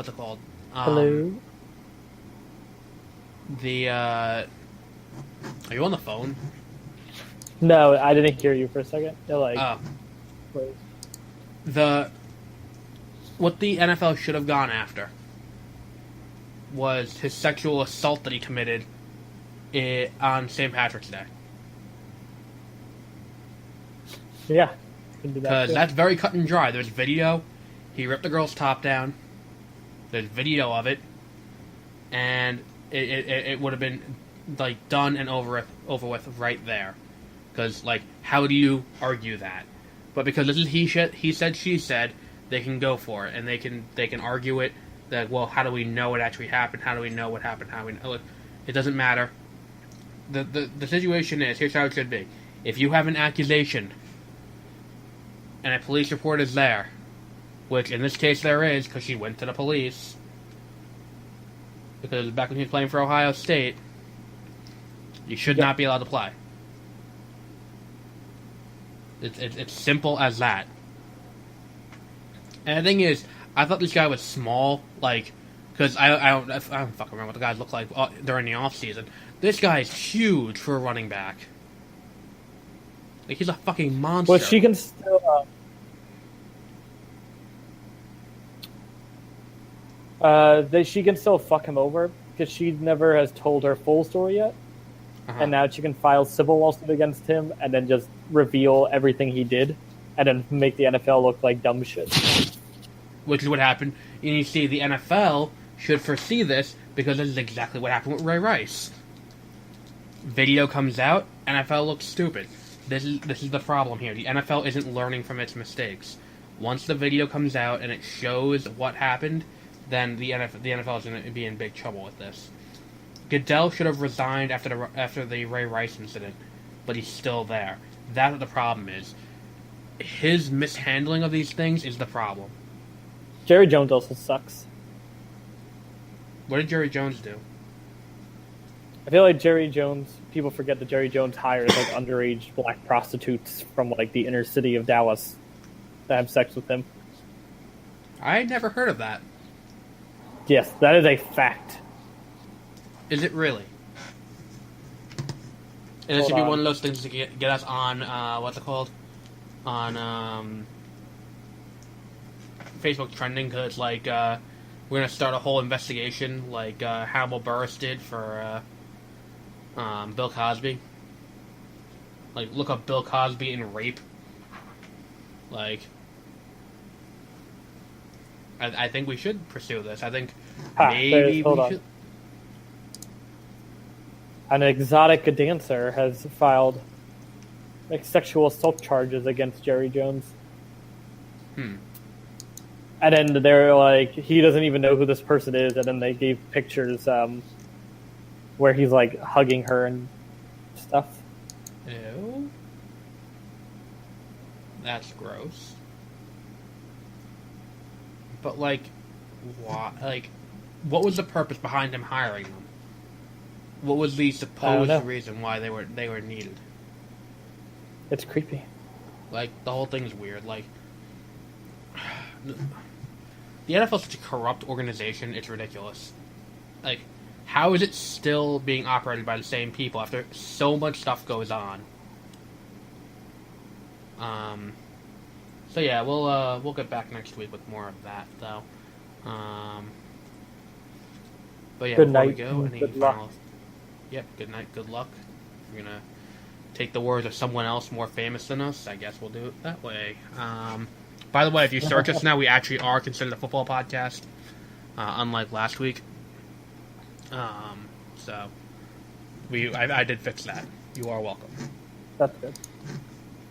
[SPEAKER 1] it called?
[SPEAKER 2] Hello?
[SPEAKER 1] Are you on the phone?
[SPEAKER 2] No, I didn't hear you for a second. They're like... wait.
[SPEAKER 1] What the NFL should have gone after was his sexual assault that he committed on St. Patrick's Day.
[SPEAKER 2] Yeah. Can do that
[SPEAKER 1] Because
[SPEAKER 2] too.
[SPEAKER 1] that's very cut and dry. There's video. He ripped the girl's top down. There's video of it. And it would have been like done and over with right there. Because, like, how do you argue that? But because this is he said, she said, they can go for it. And they can argue it that, well, how do we know it actually happened? How do we know what happened? How do we know it? It doesn't matter. The situation is, here's how it should be. If you have an accusation and a police report is there, which in this case there is, because she went to the police, because back when he was playing for Ohio State, you should not be allowed to play. It's simple as that. And the thing is, I thought this guy was small, like, because I don't fucking remember what the guys look like during the off season. This guy is huge for a running back. Like, he's a fucking monster.
[SPEAKER 2] Well, she can still... she can still fuck him over because she never has told her full story yet, and now she can file civil lawsuit against him and then just reveal everything he did, and then make the NFL look like dumb shit.
[SPEAKER 1] Which is what happened. And you see, the NFL should foresee this because this is exactly what happened with Ray Rice. Video comes out, NFL looks stupid. This is the problem here. The NFL isn't learning from its mistakes. Once the video comes out and it shows what happened, then the NFL is going to be in big trouble with this. Goodell should have resigned after the Ray Rice incident, but he's still there. That's what the problem is. His mishandling of these things is the problem.
[SPEAKER 2] Jerry Jones also sucks.
[SPEAKER 1] What did Jerry Jones do?
[SPEAKER 2] I feel like Jerry Jones, people forget that Jerry Jones hires like underage black prostitutes from like the inner city of Dallas to have sex with him.
[SPEAKER 1] I had never heard of that.
[SPEAKER 2] Yes, that is a fact.
[SPEAKER 1] Is it really? And this should be one of those things to get us on, what's it called? On Facebook trending, because, like, we're going to start a whole investigation, like Hannibal Buress did for Bill Cosby. Like, look up Bill Cosby and rape. Like, I think we should pursue this. I think maybe we should...
[SPEAKER 2] An exotic dancer has filed like sexual assault charges against Jerry Jones.
[SPEAKER 1] Hmm.
[SPEAKER 2] And then they're like, he doesn't even know who this person is, and then they gave pictures where he's like hugging her and stuff.
[SPEAKER 1] Ew. That's gross. But like, why? Like, what was the purpose behind him hiring them? What was the supposed reason why they were needed?
[SPEAKER 2] It's creepy.
[SPEAKER 1] Like, the whole thing's weird. Like, the NFL is such a corrupt organization. It's ridiculous. Like, how is it still being operated by the same people after so much stuff goes on? So yeah, we'll get back next week with more of that though. But yeah,
[SPEAKER 2] Good
[SPEAKER 1] before we
[SPEAKER 2] night.
[SPEAKER 1] go, any
[SPEAKER 2] Good
[SPEAKER 1] final?
[SPEAKER 2] luck.
[SPEAKER 1] Yep. Good night. Good luck. We're gonna take the words of someone else more famous than us. I guess we'll do it that way. By the way, if you search us now, we actually are considered a football podcast, unlike last week. So I did fix that. You are welcome.
[SPEAKER 2] That's good.